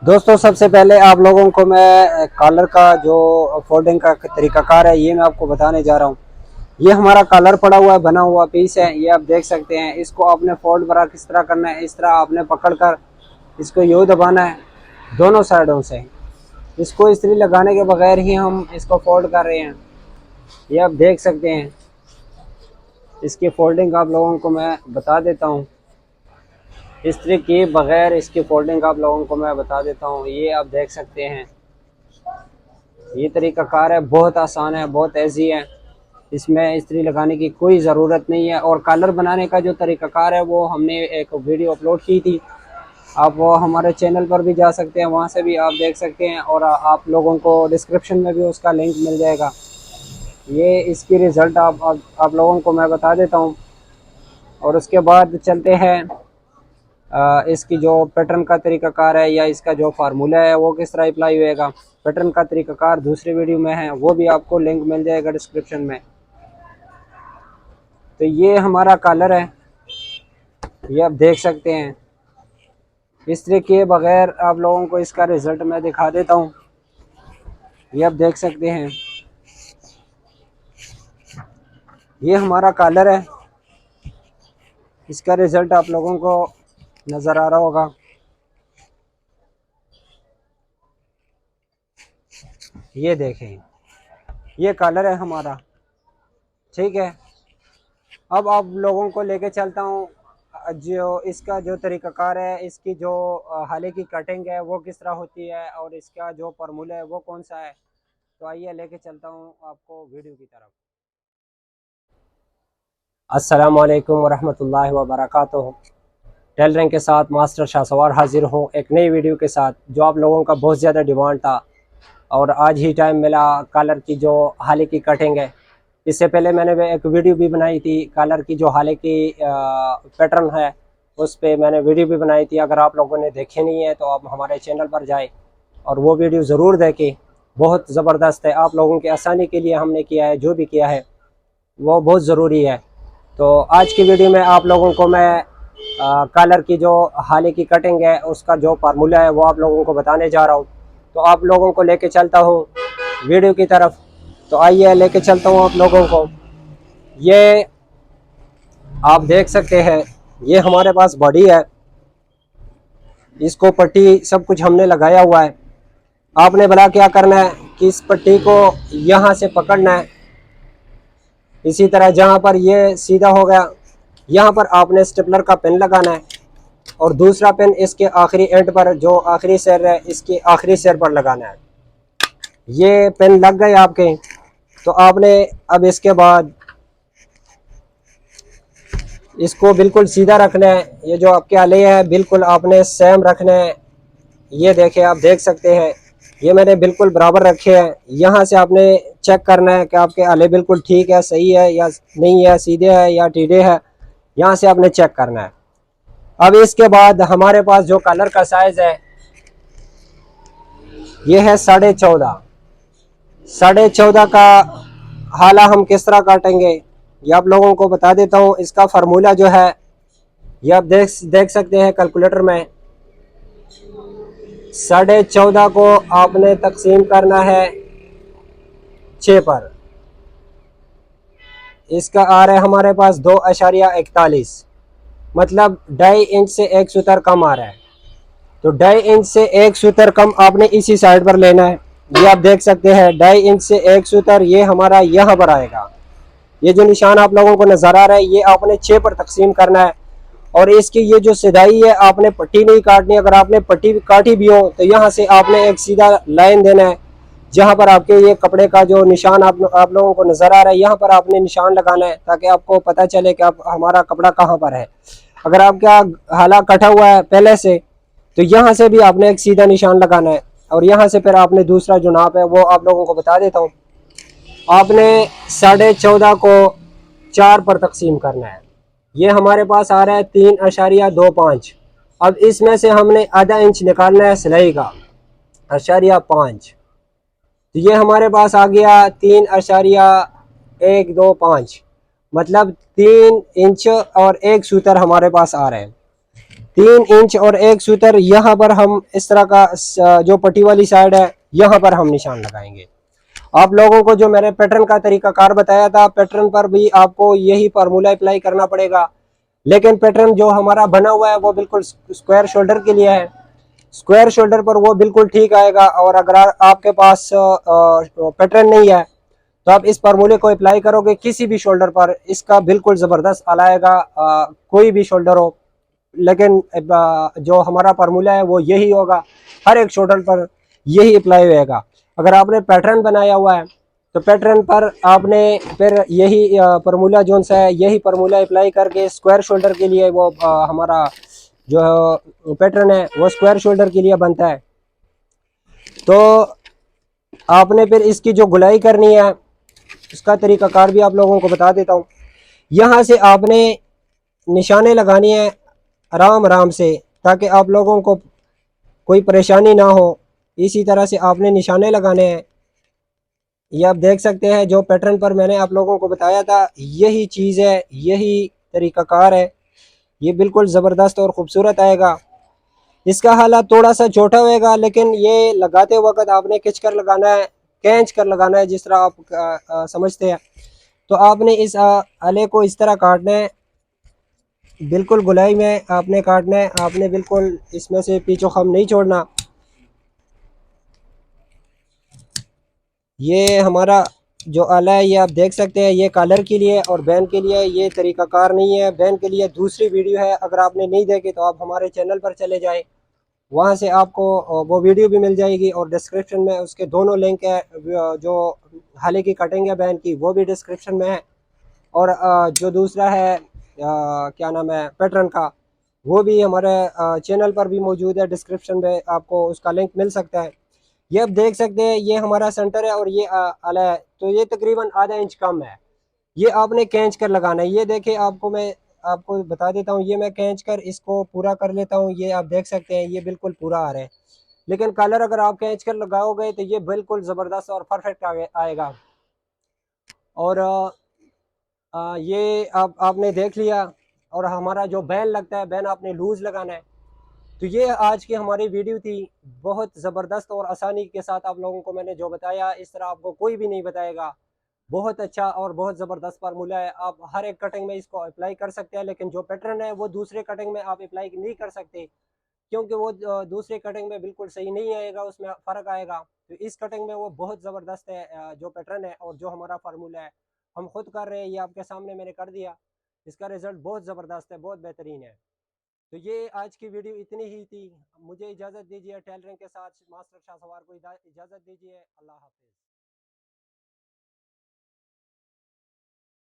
दोस्तों सबसे पहले आप लोगों को मैं कॉलर का जो फोल्डिंग का तरीकाकार है ये मैं आपको बताने जा रहा हूँ। ये हमारा कॉलर पड़ा हुआ है, बना हुआ पीस है, ये आप देख सकते हैं। इसको आपने फोल्ड बरा किस तरह करना है, इस तरह आपने पकड़कर इसको यूँ दबाना है दोनों साइडों से। इसको इस्त्री लगाने के बगैर ही हम इसको फोल्ड कर रहे हैं, ये आप देख सकते हैं। इसकी फोल्डिंग आप लोगों को मैं बता देता हूँ, इस्त्री के बगैर इसकी फोल्डिंग आप लोगों को मैं बता देता हूँ। ये आप देख सकते हैं, ये तरीक़ाकार है, बहुत आसान है, बहुत ईजी है। इसमें इस्त्री लगाने की कोई ज़रूरत नहीं है। और कॉलर बनाने का जो तरीक़ाकार है वो हमने एक वीडियो अपलोड की थी, आप वो हमारे चैनल पर भी जा सकते हैं, वहाँ से भी आप देख सकते हैं। और आप लोगों को डिस्क्रिप्शन में भी उसका लिंक मिल जाएगा। ये इसकी रिज़ल्ट आप लोगों को मैं बता देता हूँ। और उसके बाद चलते हैं इसकी जो पैटर्न का तरीक़ाकार है या इसका जो फार्मूला है वो किस तरह अप्लाई होएगा। पैटर्न का तरीक़ाकार दूसरी वीडियो में है, वो भी आपको लिंक मिल जाएगा डिस्क्रिप्शन में। तो ये हमारा कॉलर है, ये आप देख सकते हैं। इस्त्री के बगैर आप लोगों को इसका रिज़ल्ट मैं दिखा देता हूँ, ये आप देख सकते हैं। ये हमारा कॉलर है, इसका रिज़ल्ट आप लोगों को नज़र आ रहा होगा। ये देखें, ये कॉलर है हमारा, ठीक है। अब आप लोगों को लेके चलता हूँ जो इसका जो तरीक़ाकार है, इसकी जो हाले की कटिंग है वो किस तरह होती है और इसका जो फार्मूला है वो कौन सा है। तो आइए लेके चलता हूँ आपको वीडियो की तरफ। अस्सलाम वालेकुम वरहमतुल्लाहि वबरकातुहू। टेलरिंग के साथ मास्टर शाहसवार हाजिर हूँ एक नई वीडियो के साथ, जो आप लोगों का बहुत ज़्यादा डिमांड था और आज ही टाइम मिला। कॉलर की जो हाले की कटिंग है, इससे पहले मैंने एक वीडियो भी बनाई थी कॉलर की जो हाले की पैटर्न है, उस पर मैंने वीडियो भी बनाई थी। अगर आप लोगों ने देखे नहीं है तो आप हमारे चैनल पर जाएं और वो वीडियो ज़रूर देखें, बहुत ज़बरदस्त है। आप लोगों की आसानी के लिए हमने किया है, जो भी किया है वो बहुत ज़रूरी है। तो आज की वीडियो में आप लोगों को मैं कॉलर की जो हाले की कटिंग है उसका जो फार्मूला है वो आप लोगों को बताने जा रहा हूँ। तो आप लोगों को लेके चलता हूँ वीडियो की तरफ। तो आइए लेके चलता हूँ आप लोगों को। ये आप देख सकते हैं, ये हमारे पास बॉडी है, इसको पट्टी सब कुछ हमने लगाया हुआ है। आपने भला क्या करना है कि इस पट्टी को यहाँ से पकड़ना है, इसी तरह जहाँ पर ये सीधा हो गया यहाँ पर आपने स्टेपलर का पेन लगाना है और दूसरा पेन इसके आखिरी एंड पर, जो आखिरी सिर है इसके आखिरी सिर पर लगाना है। ये पेन लग गए आपके, तो आपने अब इसके बाद इसको बिल्कुल सीधा रखना है। ये जो आपके आले है बिल्कुल आपने सेम रखना है। ये देखें, आप देख सकते हैं ये मैंने बिल्कुल बराबर रखे हैं। यहाँ से आपने चेक करना है कि आपके आले बिल्कुल ठीक है, सही है या नहीं है, सीधे है या टेढ़े है, यहाँ से आपने चेक करना है। अब इसके बाद हमारे पास जो कॉलर का साइज है ये है 14.5। 14.5 का हाला हम किस तरह काटेंगे ये आप लोगों को बता देता हूँ। इसका फार्मूला जो है ये आप देख सकते हैं कैलकुलेटर में। 14.5 को आपने तकसीम करना है 6 पर, इसका आ रहा है हमारे पास 2.41, मतलब 2.5 इंच से 1 सूतर कम आ रहा है। तो 2.5 इंच से 1 सूतर कम आपने इसी साइड पर लेना है। ये आप देख सकते हैं 2.5 इंच से 1 सूतर ये हमारा यहाँ पर आएगा। ये जो निशान आप लोगों को नजर आ रहा है ये आपने 6 पर तकसीम करना है। और इसकी ये जो सिधाई है आपने पट्टी नहीं काटनी। अगर आपने पट्टी काटी भी हो तो यहाँ से आपने एक सीधा लाइन देना है, जहाँ पर आपके ये कपड़े का जो निशान आप लोगों को नजर आ रहा है यहाँ पर आपने निशान लगाना है, ताकि आपको पता चले कि आप हमारा कपड़ा कहाँ पर है। अगर आपका हाला कटा हुआ है पहले से तो यहाँ से भी आपने एक सीधा निशान लगाना है। और यहाँ से फिर आपने दूसरा जो नाप है वो आप लोगों को बता देता हूँ। आपने 14.5 को 4 पर तकसीम करना है। ये हमारे पास आ रहा है 3.25। अब इसमें से हमने आधा इंच निकालना है सिलाई का, 0.5। तो ये हमारे पास आ गया 3.125, मतलब 3 इंच और 1 सूतर हमारे पास आ रहे हैं। 3 इंच और एक सूतर यहाँ पर हम इस तरह का जो पट्टी वाली साइड है यहाँ पर हम निशान लगाएंगे। आप लोगों को जो मैंने पैटर्न का तरीकाकार बताया था, पैटर्न पर भी आपको यही फार्मूला अप्लाई करना पड़ेगा। लेकिन पैटर्न जो हमारा बना हुआ है वो बिल्कुल स्क्वायर शोल्डर के लिए है। स्क्वायर शोल्डर पर वो बिल्कुल ठीक आएगा। और अगर आपके पास पैटर्न नहीं है तो आप इस फार्मूले को अप्लाई करोगे किसी भी शोल्डर पर, इसका बिल्कुल ज़बरदस्त हल आएगा, कोई भी शोल्डर हो। लेकिन जो हमारा फार्मूला है वो यही होगा, हर एक शोल्डर पर यही अप्लाई होएगा। अगर आपने पैटर्न बनाया हुआ है तो पैटर्न पर आपने फिर यही फार्मूला जो सा है यही फार्मूला अप्लाई करके स्क्वायर शोल्डर के लिए वो हमारा जो पैटर्न है वो स्क्वायर शोल्डर के लिए बनता है। तो आपने फिर इसकी जो गुलाई करनी है उसका तरीकाकार भी आप लोगों को बता देता हूँ। यहाँ से आपने निशाने लगानी है आराम आराम से, ताकि आप लोगों को कोई परेशानी ना हो। इसी तरह से आपने निशाने लगाने हैं। ये आप देख सकते हैं जो पैटर्न पर मैंने आप लोगों को बताया था यही चीज़ है, यही तरीकाकार है। ये बिल्कुल ज़बरदस्त और ख़ूबसूरत आएगा। इसका हालात थोड़ा सा छोटा होएगा, लेकिन ये लगाते वक्त आपने खिंच कर लगाना है, खींच कर लगाना है, जिस तरह आप समझते हैं। तो आपने इस आले को इस तरह काटना है, बिल्कुल गुलाई में आपने काटना है। आपने बिल्कुल इसमें से पीछो खम नहीं छोड़ना। ये हमारा जो आला है ये आप देख सकते हैं, ये कॉलर के लिए और बैन के लिए ये तरीकाकार नहीं है। बैन के लिए दूसरी वीडियो है, अगर आपने नहीं देखी तो आप हमारे चैनल पर चले जाएं, वहाँ से आपको वो वीडियो भी मिल जाएगी। और डिस्क्रिप्शन में उसके दोनों लिंक है, जो हाले की कटिंग है बैन की वो भी डिस्क्रिप्शन में है। और जो दूसरा है क्या नाम है पैटर्न का, वो भी हमारे चैनल पर भी मौजूद है। डिस्क्रिप्शन में आपको उसका लिंक मिल सकता है। ये आप देख सकते हैं ये हमारा सेंटर है और ये आला है, तो ये तकरीबन आधा इंच कम है। ये आपने खींच कर लगाना है। ये देखिए आपको मैं आपको बता देता हूँ, ये मैं खींच कर इसको पूरा कर लेता हूँ। ये आप देख सकते हैं ये बिल्कुल पूरा आ रहा है। लेकिन कलर अगर आप खींच कर लगाओगे तो ये बिल्कुल ज़बरदस्त और परफेक्ट आएगा। और ये आपने देख लिया। और हमारा जो बैन लगता है, बैन आपने लूज़ लगाना है। तो ये आज की हमारी वीडियो थी, बहुत ज़बरदस्त और आसानी के साथ आप लोगों को मैंने जो बताया इस तरह आपको कोई भी नहीं बताएगा। बहुत अच्छा और बहुत ज़बरदस्त फार्मूला है। आप हर एक कटिंग में इसको अप्लाई कर सकते हैं, लेकिन जो पैटर्न है वो दूसरे कटिंग में आप अप्लाई नहीं कर सकते, क्योंकि वो दूसरे कटिंग में बिल्कुल सही नहीं आएगा, उसमें फ़र्क आएगा। तो इस कटिंग में वो बहुत ज़बरदस्त है, जो पैटर्न है और जो हमारा फार्मूला है हम खुद कर रहे हैं। ये आपके सामने मैंने कर दिया, इसका रिज़ल्ट बहुत ज़बरदस्त है, बहुत बेहतरीन है। तो ये आज की वीडियो इतनी ही थी। मुझे इजाज़त दीजिए, टेलरिंग के साथ मास्टर शाह सवार को इजाज़त दीजिए। अल्लाह हाफ़िज़।